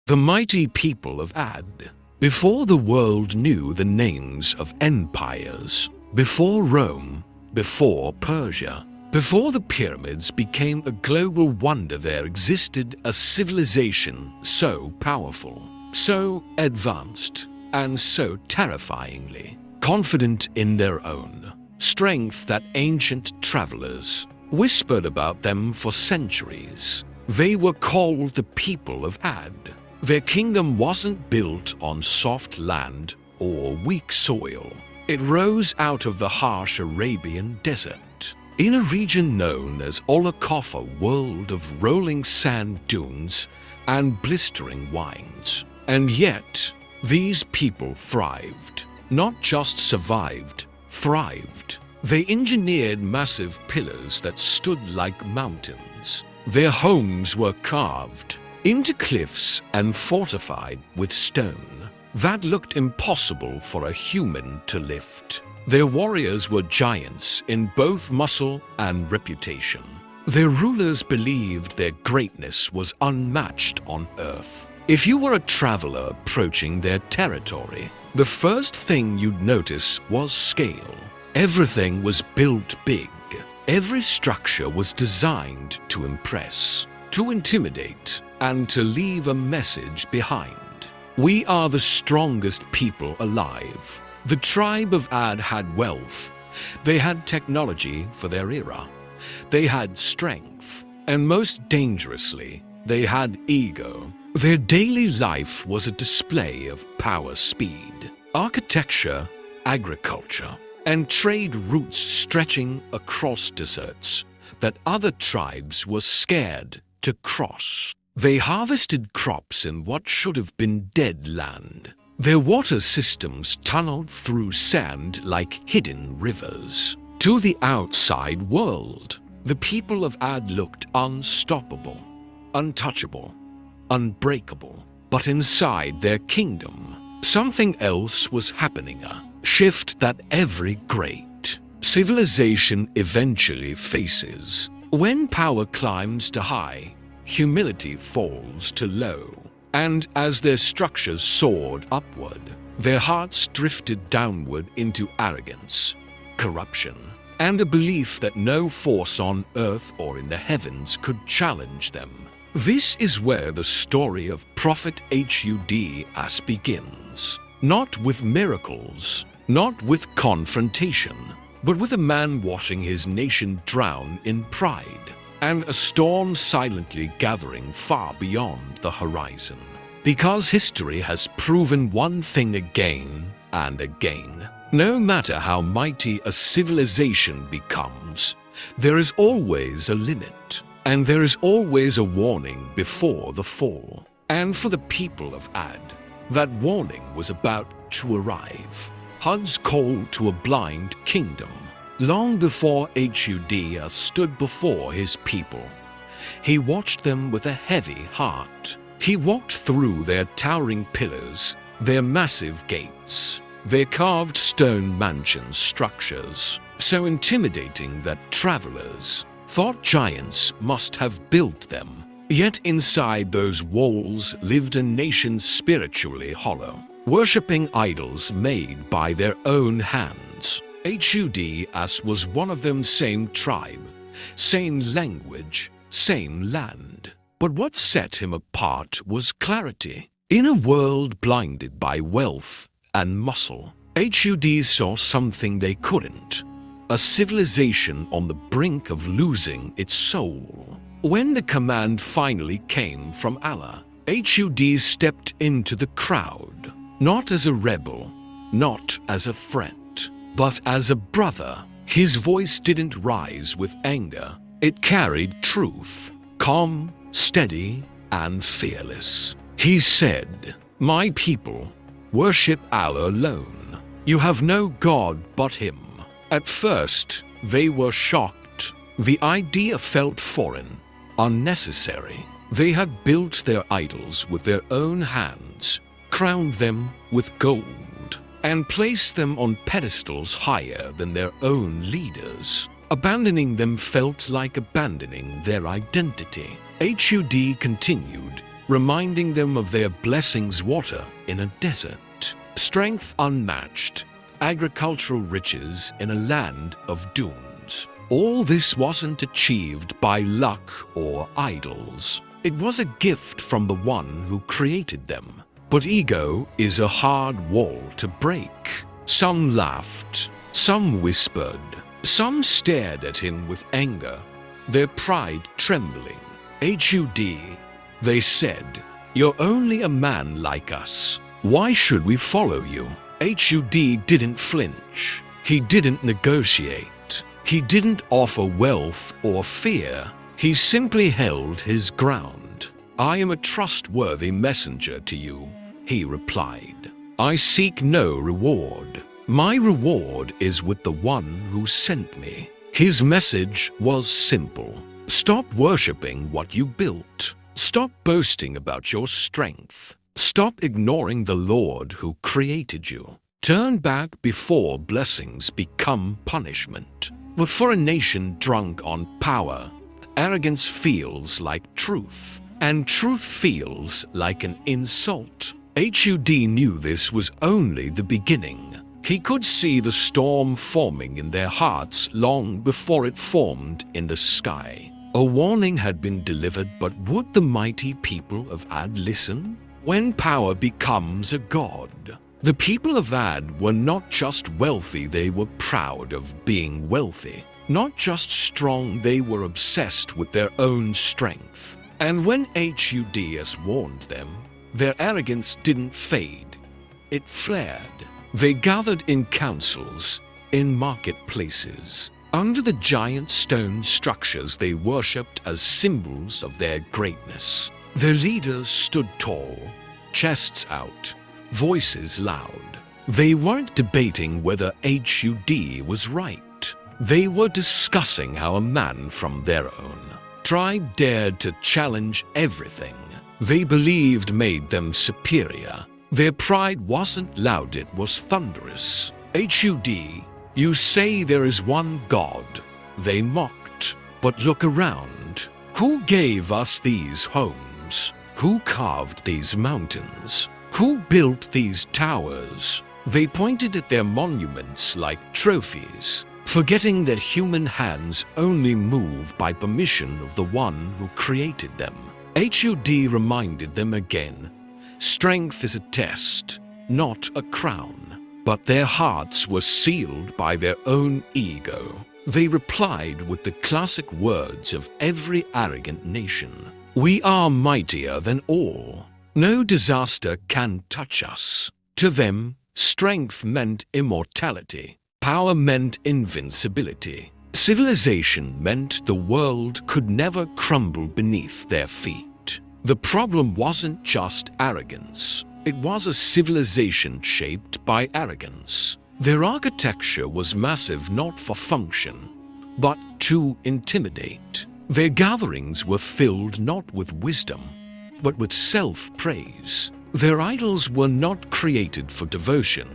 The mighty people of Ad. Before the world knew the names of empires, before Rome, before Persia, before the pyramids became a global wonder, there existed a civilization so powerful, so advanced, and so terrifyingly confident in their own strength that ancient travelers whispered about them for centuries. They were called the people of Ad. Their kingdom wasn't built on soft land or weak soil. It rose out of the harsh Arabian desert, in a region known as Olakaf, a world of rolling sand dunes and blistering wines. And yet, these people thrived, not just survived, thrived. They engineered massive pillars that stood like mountains. Their homes were carved into cliffs and fortified with stone that looked impossible for a human to lift. Their warriors were giants in both muscle and reputation. Their rulers believed their greatness was unmatched on earth. If you were a traveler approaching their territory, the first thing you'd notice was scale. Everything was built big. Every structure was designed to impress, to intimidate, and to leave a message behind. We are the strongest people alive. The tribe of Ad had wealth. They had technology for their era. They had strength. And most dangerously, they had ego. Their daily life was a display of power, speed, architecture, agriculture, and trade routes stretching across deserts that other tribes were scared to cross. They harvested crops in what should have been dead land. Their water systems tunneled through sand like hidden rivers. To the outside world, the people of Ad looked unstoppable, untouchable, unbreakable. But inside their kingdom, something else was happening, a shift that every great civilization eventually faces. When power climbs to high, humility falls to low. And as their structures soared upward, their hearts drifted downward into arrogance, corruption, and a belief that no force on earth or in the heavens could challenge them. This is where the story of Prophet Hud begins. Not with miracles, not with confrontation, but with a man watching his nation drown in pride, and a storm silently gathering far beyond the horizon. Because history has proven one thing again and again. No matter how mighty a civilization becomes, there is always a limit, and there is always a warning before the fall. And for the people of Ad, that warning was about to arrive. Hud's call to a blind kingdom. Long before Hud stood before his people, he watched them with a heavy heart. He walked through their towering pillars, their massive gates, their carved stone mansion structures, so intimidating that travelers thought giants must have built them. Yet inside those walls lived a nation spiritually hollow, worshipping idols made by their own hands. Hud was one of them, same tribe, same language, same land. But what set him apart was clarity. In a world blinded by wealth and muscle, Hud saw something they couldn't. A civilization on the brink of losing its soul. When the command finally came from Allah, Hud stepped into the crowd, not as a rebel, not as a threat, but as a brother. His voice didn't rise with anger. It carried truth, calm, steady, and fearless. He said, "My people, worship Allah alone. You have no God but Him." At first, they were shocked. The idea felt foreign, unnecessary. They had built their idols with their own hands, crowned them with gold, and placed them on pedestals higher than their own leaders. Abandoning them felt like abandoning their identity. Hud continued, reminding them of their blessings, water in a desert, strength unmatched, agricultural riches in a land of dunes. All this wasn't achieved by luck or idols. It was a gift from the one who created them. But ego is a hard wall to break. Some laughed, some whispered, some stared at him with anger, their pride trembling. Hud, they said, "You're only a man like us. Why should we follow you?" Hud didn't flinch. He didn't negotiate. He didn't offer wealth or fear. He simply held his ground. "I am a trustworthy messenger to you," he replied. "I seek no reward. My reward is with the one who sent me." His message was simple. Stop worshipping what you built. Stop boasting about your strength. Stop ignoring the Lord who created you. Turn back before blessings become punishment. But for a nation drunk on power, arrogance feels like truth, and truth feels like an insult. Hud knew this was only the beginning. He could see the storm forming in their hearts long before it formed in the sky. A warning had been delivered, but would the mighty people of Ad listen? When power becomes a god. The people of Ad were not just wealthy, they were proud of being wealthy. Not just strong, they were obsessed with their own strength. And when Hud warned them, their arrogance didn't fade. It flared. They gathered in councils, in marketplaces. Under the giant stone structures they worshipped as symbols of their greatness. Their leaders stood tall, chests out, voices loud. They weren't debating whether Hud was right. They were discussing how a man from their own tribe dared to challenge everything they believed made them superior. Their pride wasn't loud, it was thunderous. "Hud, you say there is one God," they mocked. "But look around. Who gave us these homes? Who carved these mountains? Who built these towers?" They pointed at their monuments like trophies, forgetting that human hands only move by permission of the one who created them. Hud reminded them again, strength is a test, not a crown. But their hearts were sealed by their own ego. They replied with the classic words of every arrogant nation. "We are mightier than all. No disaster can touch us." To them, strength meant immortality. Power meant invincibility. Civilization meant the world could never crumble beneath their feet. The problem wasn't just arrogance. It was a civilization shaped by arrogance. Their architecture was massive not for function, but to intimidate. Their gatherings were filled not with wisdom, but with self-praise. Their idols were not created for devotion,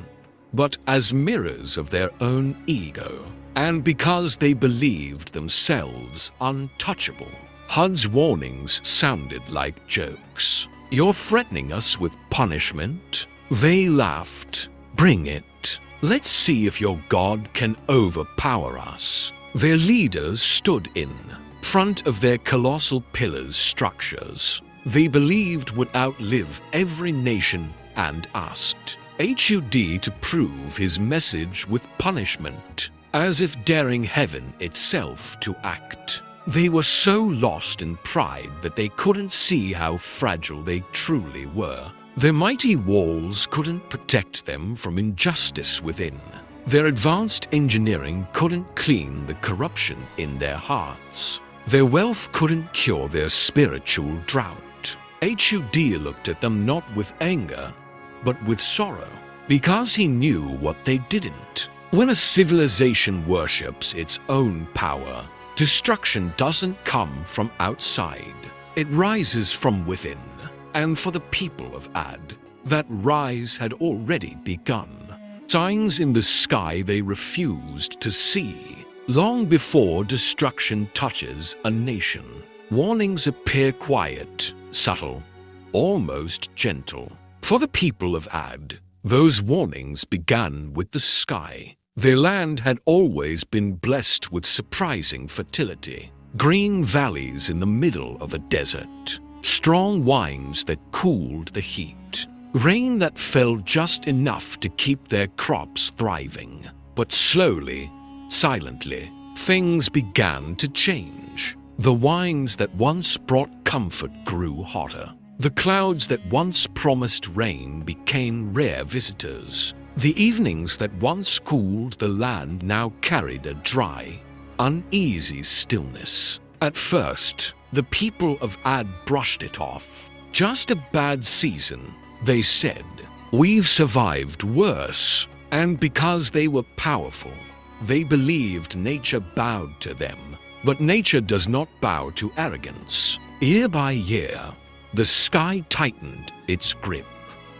but as mirrors of their own ego. And because they believed themselves untouchable, Hud's warnings sounded like jokes. "You're threatening us with punishment?" They laughed. "Bring it. Let's see if your God can overpower us." Their leaders stood in front of their colossal pillars structures they believed would outlive every nation and asked Hud to prove his message with punishment, as if daring heaven itself to act. They were so lost in pride that they couldn't see how fragile they truly were. Their mighty walls couldn't protect them from injustice within. Their advanced engineering couldn't clean the corruption in their hearts. Their wealth couldn't cure their spiritual drought. Hud looked at them not with anger, but with sorrow, because he knew what they didn't. When a civilization worships its own power, destruction doesn't come from outside. It rises from within. And for the people of Ad, that rise had already begun. Signs in the sky they refused to see. Long before destruction touches a nation, warnings appear quiet, subtle, almost gentle. For the people of Ad, those warnings began with the sky. Their land had always been blessed with surprising fertility. Green valleys in the middle of a desert. Strong winds that cooled the heat. Rain that fell just enough to keep their crops thriving. But slowly, silently, things began to change. The winds that once brought comfort grew hotter. The clouds that once promised rain became rare visitors. The evenings that once cooled the land now carried a dry, uneasy stillness. At first, the people of Ad brushed it off. Just a bad season, they said. We've survived worse. And because they were powerful, they believed nature bowed to them. But nature does not bow to arrogance. Year by year, the sky tightened its grip.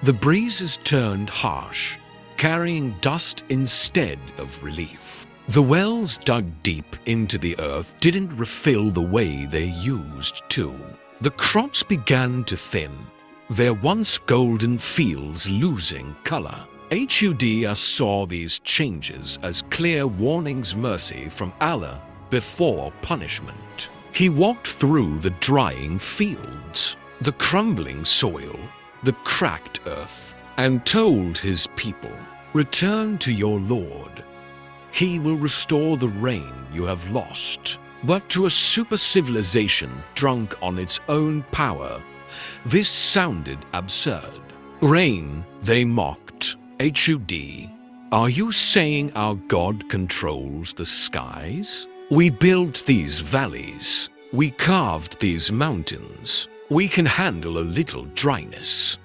The breezes turned harsh, carrying dust instead of relief. The wells dug deep into the earth didn't refill the way they used to. The crops began to thin, their once golden fields losing color. Hud saw these changes as clear warnings, mercy from Allah before punishment. He walked through the drying fields, the crumbling soil, the cracked earth, and told his people, "Return to your Lord. He will restore the rain you have lost." But to a super civilization drunk on its own power, this sounded absurd. Rain, they mocked. Hud, are you saying our God controls the skies? We built these valleys. We carved these mountains. We can handle a little dryness.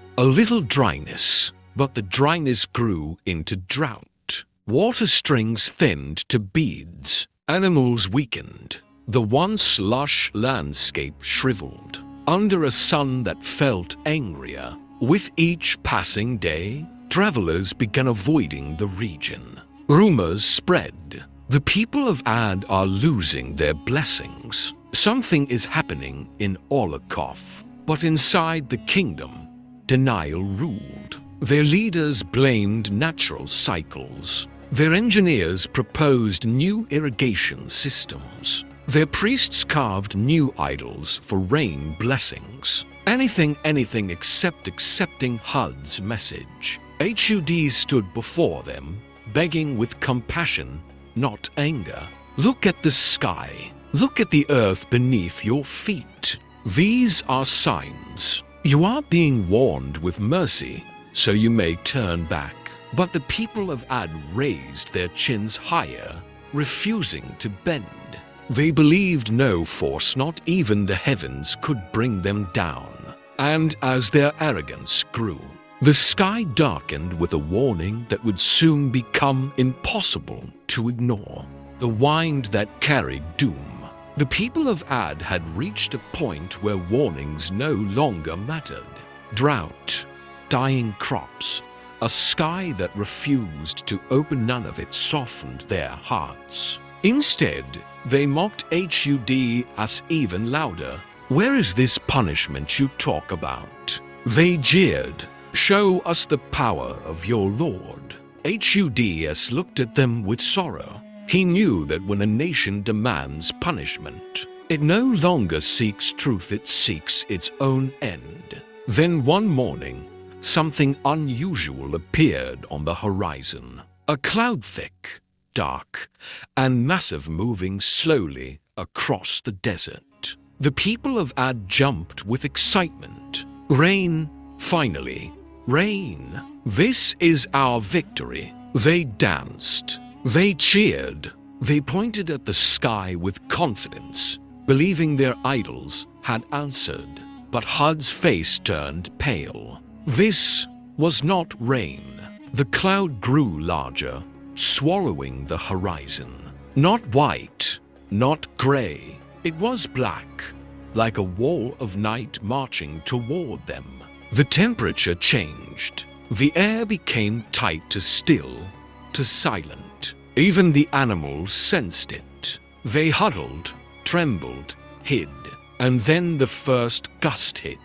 But the dryness grew into drought. Water strings thinned to beads. Animals weakened. The once lush landscape shriveled. Under a sun that felt angrier, with each passing day, travelers began avoiding the region. Rumors spread. The people of Ad are losing their blessings. Something is happening in Olakoff. But inside the kingdom, denial ruled. Their leaders blamed natural cycles. Their engineers proposed new irrigation systems. Their priests carved new idols for rain blessings. Anything except accepting Hud's message. Hud stood before them, begging with compassion, not anger. Look at the sky. Look at the earth beneath your feet. These are signs. You are being warned with mercy, so you may turn back. But the people of Ad raised their chins higher, refusing to bend. They believed no force, not even the heavens, could bring them down. And as their arrogance grew, the sky darkened with a warning that would soon become impossible to ignore. The wind that carried doom. The people of Ad had reached a point where warnings no longer mattered. Drought, dying crops, a sky that refused to open, none of it softened their hearts. Instead, they mocked Hud as even louder. Where is this punishment you talk about? They jeered. Show us the power of your Lord. Hud looked at them with sorrow. He knew that when a nation demands punishment, it no longer seeks truth, it seeks its own end. Then one morning, something unusual appeared on the horizon. A cloud thick, dark, and massive, moving slowly across the desert. The people of Ad jumped with excitement. Rain, finally, rain. This is our victory. They danced. They cheered. They pointed at the sky with confidence, believing their idols had answered. But Hud's face turned pale. This was not rain. The cloud grew larger, swallowing the horizon. Not white, not gray. It was black, like a wall of night marching toward them. The temperature changed. The air became tight to still, to silent. Even the animals sensed it. They huddled, trembled, hid. And then the first gust hit.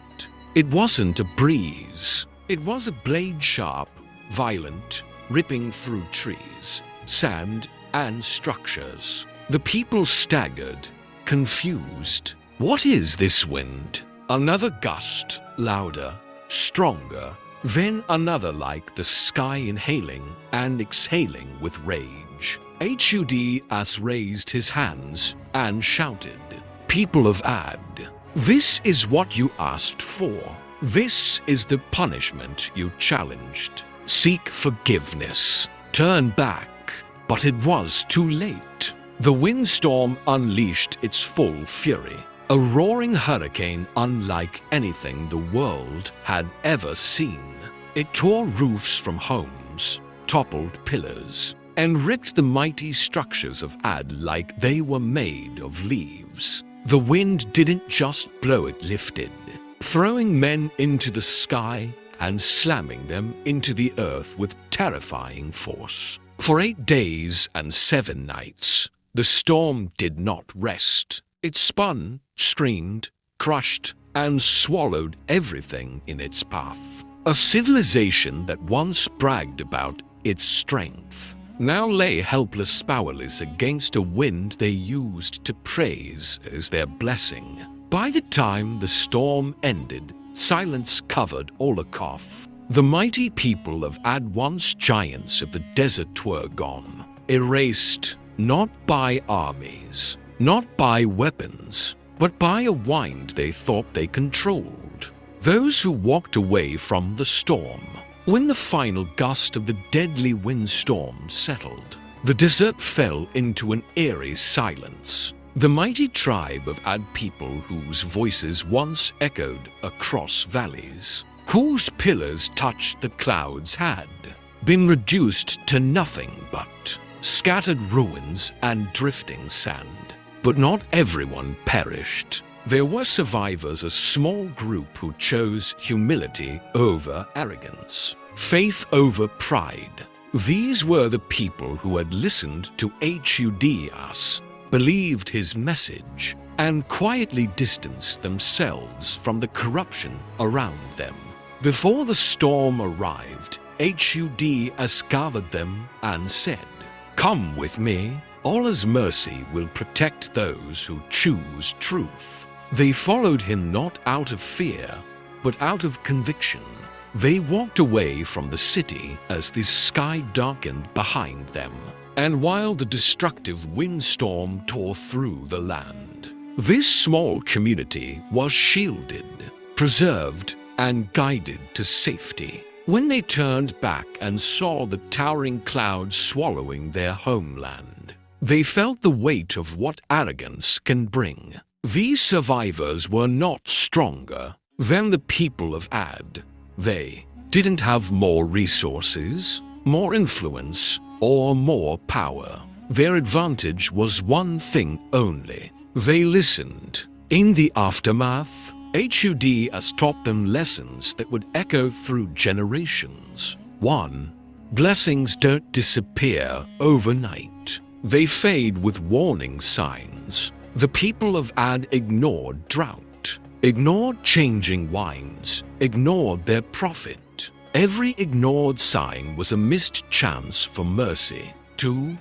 It wasn't a breeze. It was a blade sharp, violent, ripping through trees, sand, and structures. The people staggered, confused. What is this wind? Another gust, louder, stronger, then another like the sky inhaling and exhaling with rage. Hud raised his hands and shouted, "People of Ad, this is what you asked for. This is the punishment you challenged. Seek forgiveness. Turn back." But it was too late. The windstorm unleashed its full fury, a roaring hurricane unlike anything the world had ever seen. It tore roofs from homes, toppled pillars, and ripped the mighty structures of Ad like they were made of leaves. The wind didn't just blow, it lifted, throwing men into the sky and slamming them into the earth with terrifying force. For 8 days and 7 nights, the storm did not rest. It spun, screamed, crushed, and swallowed everything in its path. A civilization that once bragged about its strength now lay helpless, powerless against a wind they used to praise as their blessing. By the time the storm ended, silence covered Olakov. The mighty people of Ad, once giants of the desert, were gone, erased not by armies, not by weapons, but by a wind they thought they controlled. Those who walked away from the storm, when the final gust of the deadly windstorm settled, the desert fell into an eerie silence. The mighty tribe of Ad people whose voices once echoed across valleys, whose pillars touched the clouds, had been reduced to nothing but scattered ruins and drifting sand. But not everyone perished. There were survivors, a small group who chose humility over arrogance, faith over pride. These were the people who had listened to Hud, believed his message, and quietly distanced themselves from the corruption around them. Before the storm arrived, Hud gathered them and said, "Come with me. Allah's mercy will protect those who choose truth." They followed him not out of fear, but out of conviction. They walked away from the city as the sky darkened behind them, and while the destructive windstorm tore through the land, this small community was shielded, preserved, and guided to safety. When they turned back and saw the towering clouds swallowing their homeland, they felt the weight of what arrogance can bring. These survivors were not stronger than the people of Ad. They didn't have more resources, more influence, or more power. Their advantage was one thing only: they listened. In the aftermath, Hud has taught them lessons that would echo through generations. 1. Blessings don't disappear overnight. They fade with warning signs. The people of Ad ignored drought, ignored changing winds, ignored their prophet. Every ignored sign was a missed chance for mercy. 2.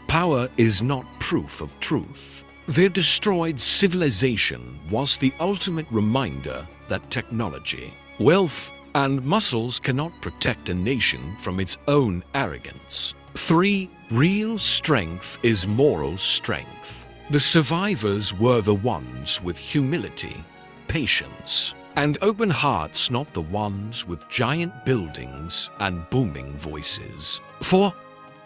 Power is not proof of truth. Their destroyed civilization was the ultimate reminder that technology, wealth, and muscles cannot protect a nation from its own arrogance. 3. Real strength is moral strength. The survivors were the ones with humility, patience, and open hearts, not the ones with giant buildings and booming voices. For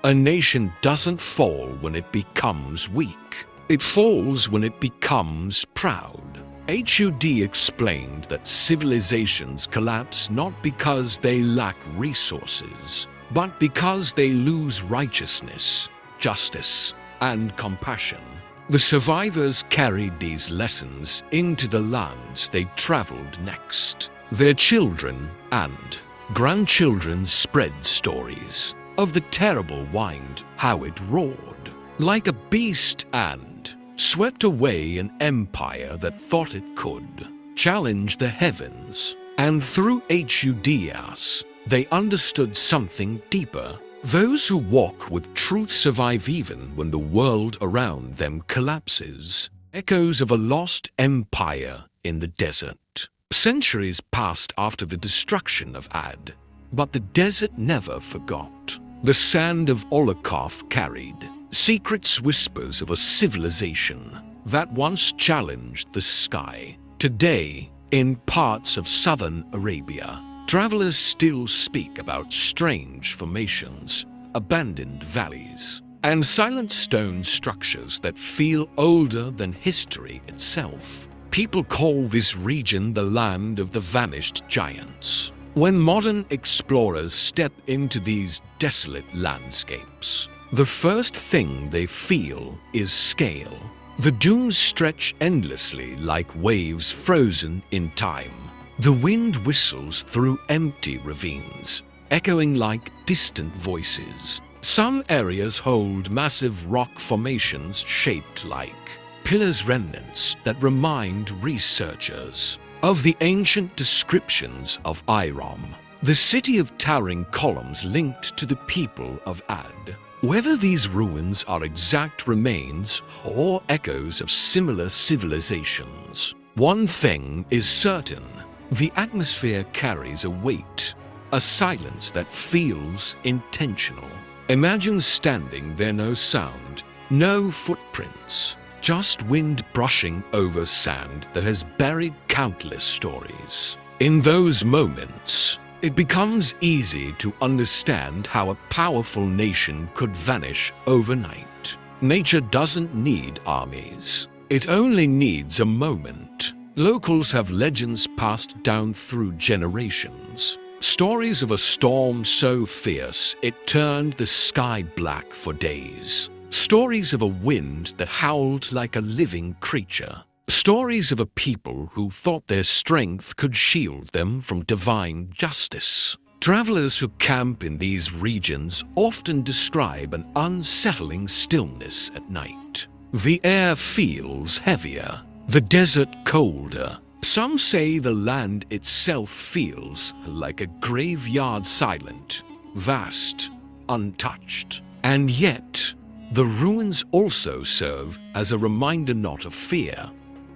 a nation doesn't fall when it becomes weak. It falls when it becomes proud. Hud explained that civilizations collapse not because they lack resources, but because they lose righteousness, justice, and compassion. The survivors carried these lessons into the lands they traveled next. Their children and grandchildren spread stories of the terrible wind, how it roared like a beast and swept away an empire that thought it could challenge the heavens And through Huds, they understood something deeper. Those who walk with truth survive even when the world around them collapses. Echoes of a lost empire in the desert. Centuries passed after the destruction of Ad, but the desert never forgot. The sand of Olokov carried secrets, whispers of a civilization that once challenged the sky. Today, in parts of southern Arabia, travelers still speak about strange formations, abandoned valleys, and silent stone structures that feel older than history itself. People call this region the land of the vanished giants. When modern explorers step into these desolate landscapes, the first thing they feel is scale. The dunes stretch endlessly like waves frozen in time. The wind whistles through empty ravines, echoing like distant voices. Some areas hold massive rock formations shaped like pillars, remnants that remind researchers of the ancient descriptions of Iram, the city of towering columns linked to the people of Ad. Whether these ruins are exact remains or echoes of similar civilizations, one thing is certain: the atmosphere carries a weight, a silence that feels intentional. Imagine standing there, no sound, no footprints, just wind brushing over sand that has buried countless stories. In those moments, it becomes easy to understand how a powerful nation could vanish overnight. Nature doesn't need armies. It only needs a moment. Locals have legends passed down through generations. Stories of a storm so fierce it turned the sky black for days. Stories of a wind that howled like a living creature. Stories of a people who thought their strength could shield them from divine justice. Travelers who camp in these regions often describe an unsettling stillness at night. The air feels heavier, the desert colder. Some say the land itself feels like a graveyard, silent, vast, untouched. And yet, the ruins also serve as a reminder not of fear,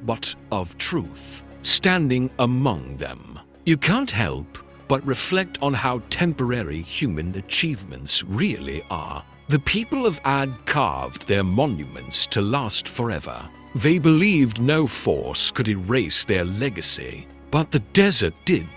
but of truth, standing among them. You can't help but reflect on how temporary human achievements really are. The people of Ad carved their monuments to last forever. They believed no force could erase their legacy, but the desert did.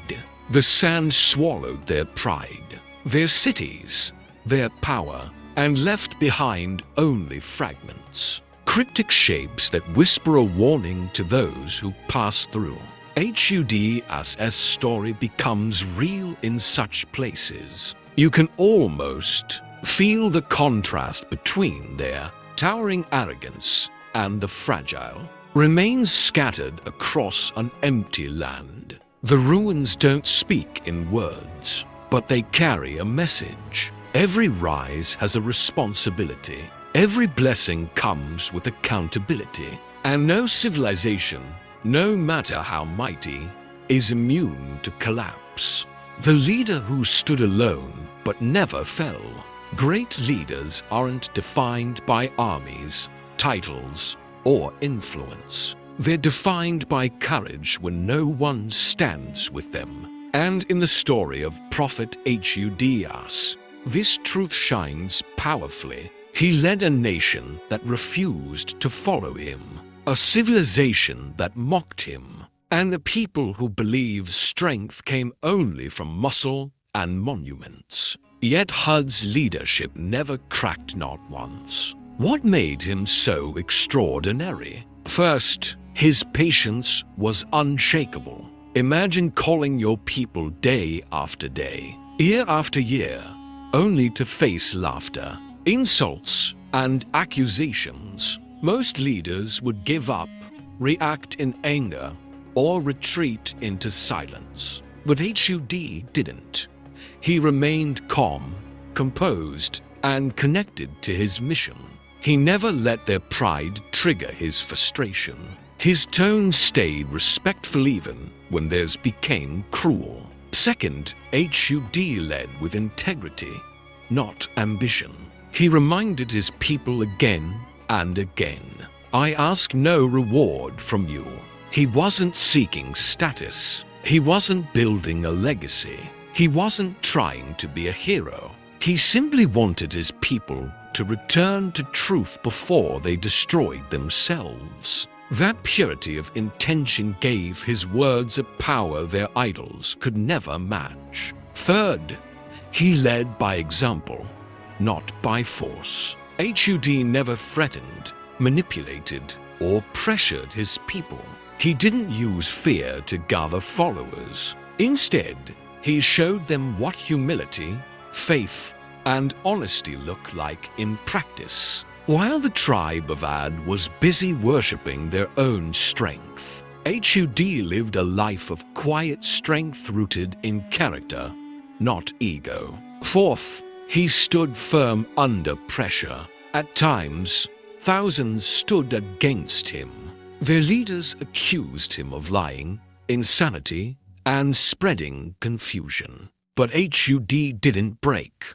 The sand swallowed their pride, their cities, their power, and left behind only fragments. Cryptic shapes that whisper a warning to those who pass through. Hud's story becomes real in such places. You can almost feel the contrast between their towering arrogance and the fragile remains scattered across an empty land. The ruins don't speak in words, but they carry a message. Every rise has a responsibility. Every blessing comes with accountability. And no civilization, no matter how mighty, is immune to collapse. The leader who stood alone but never fell. Great leaders aren't defined by armies, titles, or influence. They're defined by courage when no one stands with them. And in the story of Prophet Hud, this truth shines powerfully. He led a nation that refused to follow him, a civilization that mocked him, and a people who believed strength came only from muscle and monuments. Yet Hud's leadership never cracked, not once. What made him so extraordinary? First, his patience was unshakable. Imagine calling your people day after day, year after year, only to face laughter, insults, and accusations. Most leaders would give up, react in anger, or retreat into silence. But Hud didn't. He remained calm, composed, and connected to his mission. He never let their pride trigger his frustration. His tone stayed respectful even when theirs became cruel. Second, Hud led with integrity, not ambition. He reminded his people again and again, "I ask no reward from you." He wasn't seeking status. He wasn't building a legacy. He wasn't trying to be a hero. He simply wanted his people to return to truth before they destroyed themselves. That purity of intention gave his words a power their idols could never match. Third, he led by example, not by force. Hud never threatened, manipulated, or pressured his people. He didn't use fear to gather followers. Instead, he showed them what humility, faith, and honesty look like in practice. While the tribe of Ad was busy worshipping their own strength, Hud lived a life of quiet strength rooted in character, not ego. Fourth, he stood firm under pressure. At times, thousands stood against him. Their leaders accused him of lying, insanity, and spreading confusion. But Hud didn't break.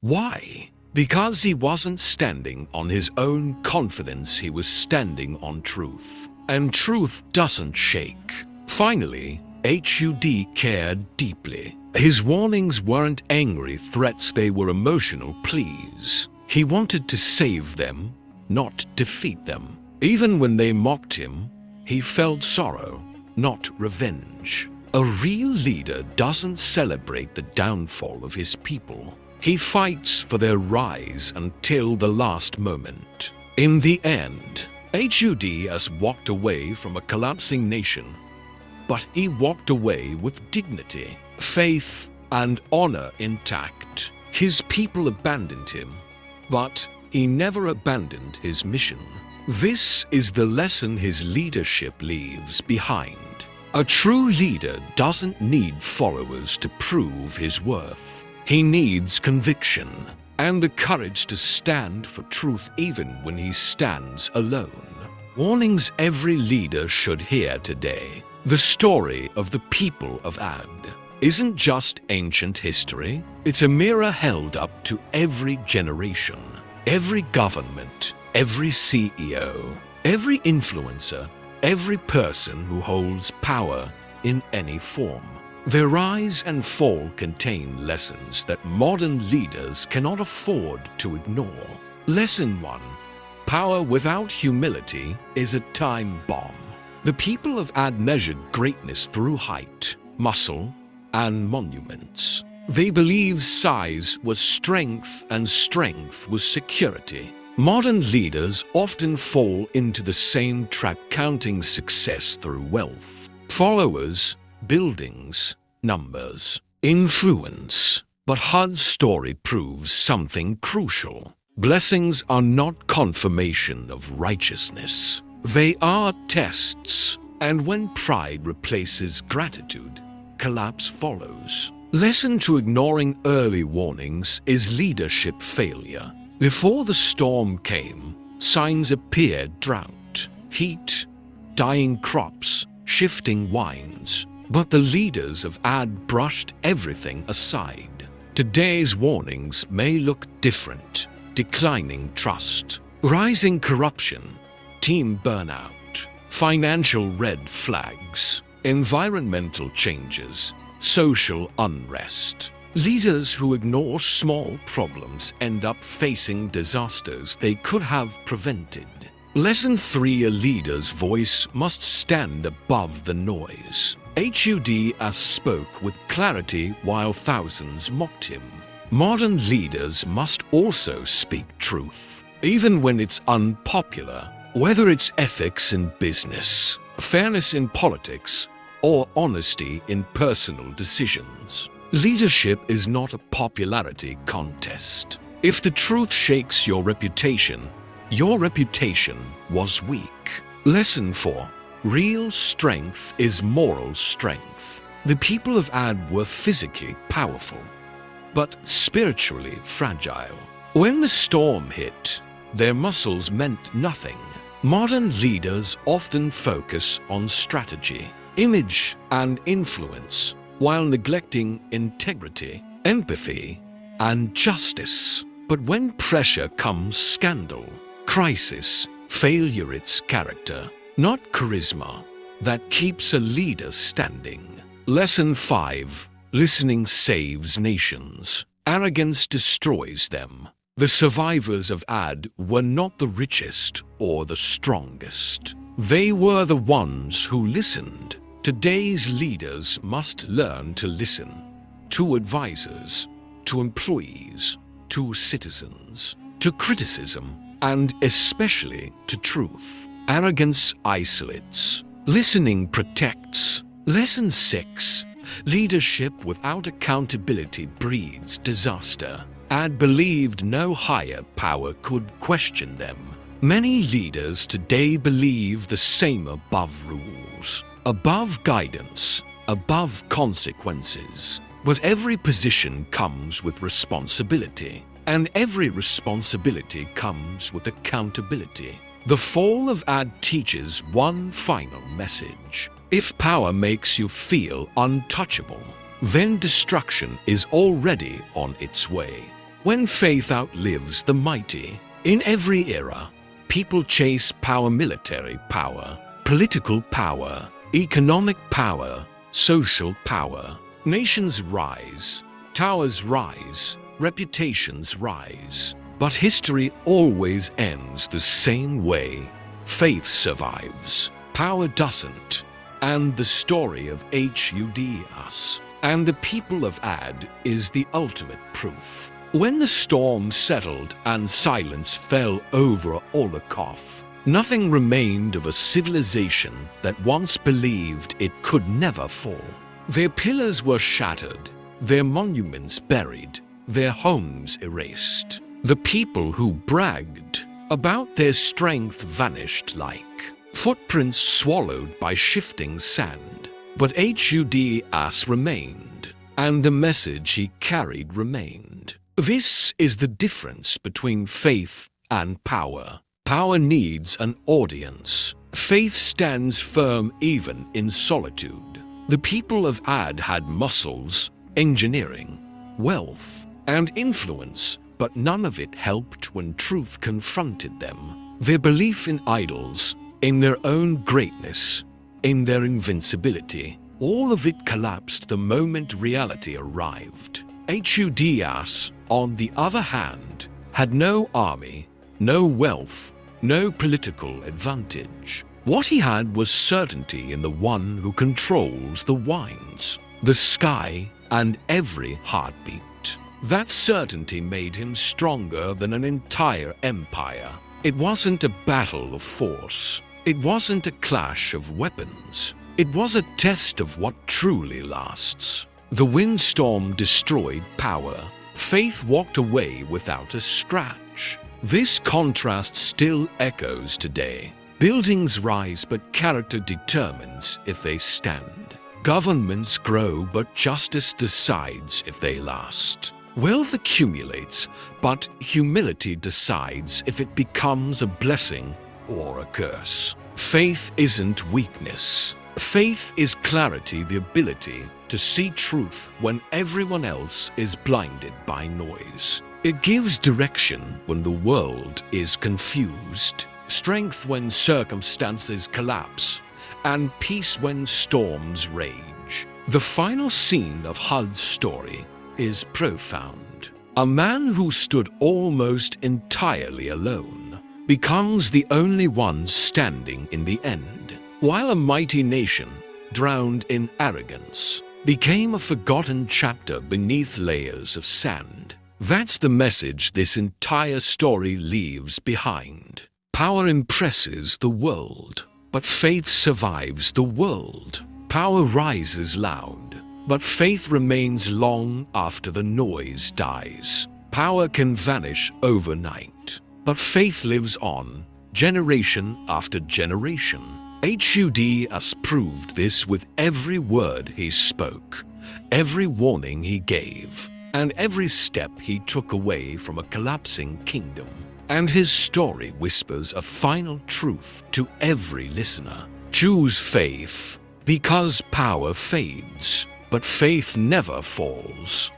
Why? Because he wasn't standing on his own confidence, he was standing on truth. And truth doesn't shake. Finally, Hud cared deeply. His warnings weren't angry threats, they were emotional pleas. He wanted to save them, not defeat them. Even when they mocked him, he felt sorrow, not revenge. A real leader doesn't celebrate the downfall of his people. He fights for their rise until the last moment. In the end, Hud has walked away from a collapsing nation, but he walked away with dignity, faith, and honor intact. His people abandoned him, but he never abandoned his mission. This is the lesson his leadership leaves behind. A true leader doesn't need followers to prove his worth. He needs conviction and the courage to stand for truth even when he stands alone. Warnings every leader should hear today. The story of the people of Ad isn't just ancient history. It's a mirror held up to every generation, every government, every CEO, every influencer, every person who holds power in any form. Their rise and fall contain lessons that modern leaders cannot afford to ignore. Lesson 1. Power without humility is a time bomb. The people of Ad measured greatness through height, muscle, and monuments. They believed size was strength and strength was security. Modern leaders often fall into the same trap, counting success through wealth, followers, buildings, numbers, influence. But Hud's story proves something crucial. Blessings are not confirmation of righteousness. They are tests. And when pride replaces gratitude, collapse follows. Lesson 2: ignoring early warnings is leadership failure. Before the storm came, signs appeared: drought, heat, dying crops, shifting winds. But the leaders of Ad brushed everything aside. Today's warnings may look different: declining trust, rising corruption, team burnout, financial red flags, environmental changes, social unrest. Leaders who ignore small problems end up facing disasters they could have prevented. Lesson 3: a leader's voice must stand above the noise. Hud spoke with clarity while thousands mocked him. Modern leaders must also speak truth, even when it's unpopular, whether it's ethics in business, fairness in politics, or honesty in personal decisions. Leadership is not a popularity contest. If the truth shakes your reputation was weak. Lesson 4: real strength is moral strength. The people of Ad were physically powerful, but spiritually fragile. When the storm hit, their muscles meant nothing. Modern leaders often focus on strategy, image, and influence, while neglecting integrity, empathy, and justice. But when pressure comes scandal, crisis, failure, it's character, not charisma, that keeps a leader standing. Lesson 5. Listening saves nations. Arrogance destroys them. The survivors of Ad were not the richest or the strongest. They were the ones who listened. Today's leaders must learn to listen to advisors, to employees, to citizens, to criticism, and especially to truth. Arrogance isolates. Listening protects. Lesson 6. Leadership without accountability breeds disaster. Ad believed no higher power could question them. Many leaders today believe the same above rules, above guidance, above consequences. But every position comes with responsibility, and every responsibility comes with accountability. The fall of Ad teaches one final message. If power makes you feel untouchable, then destruction is already on its way. When faith outlives the mighty, in every era, people chase power, military power, political power, economic power, social power. Nations rise, towers rise, reputations rise. But history always ends the same way. Faith survives, power doesn't. And the story of Hud, us, and the people of Ad is the ultimate proof. When the storm settled and silence fell over Olokov, nothing remained of a civilization that once believed it could never fall. Their pillars were shattered, their monuments buried, their homes erased. The people who bragged about their strength vanished like footprints swallowed by shifting sand. But Hud remained, and the message he carried remained. This is the difference between faith and power. Power needs an audience. Faith stands firm even in solitude. The people of Ad had muscles, engineering, wealth, and influence, but none of it helped when truth confronted them. Their belief in idols, in their own greatness, in their invincibility, all of it collapsed the moment reality arrived. Hud, on the other hand, had no army, no wealth, no political advantage. What he had was certainty in the one who controls the winds, the sky, and every heartbeat. That certainty made him stronger than an entire empire. It wasn't a battle of force. It wasn't a clash of weapons. It was a test of what truly lasts. The windstorm destroyed power. Faith walked away without a scratch. This contrast still echoes today. Buildings rise, but character determines if they stand. Governments grow, but justice decides if they last. Wealth accumulates, but humility decides if it becomes a blessing or a curse. Faith isn't weakness. Faith is clarity, the ability to see truth when everyone else is blinded by noise. It gives direction when the world is confused, strength when circumstances collapse, and peace when storms rage. The final scene of Hud's story is profound. A man who stood almost entirely alone becomes the only one standing in the end, while a mighty nation, drowned in arrogance, became a forgotten chapter beneath layers of sand. That's the message this entire story leaves behind. Power impresses the world, but faith survives the world. Power rises loud, but faith remains long after the noise dies. Power can vanish overnight, but faith lives on, generation after generation. Hud has proved this with every word he spoke, every warning he gave, and every step he took away from a collapsing kingdom. And his story whispers a final truth to every listener. Choose faith, because power fades, but faith never falls.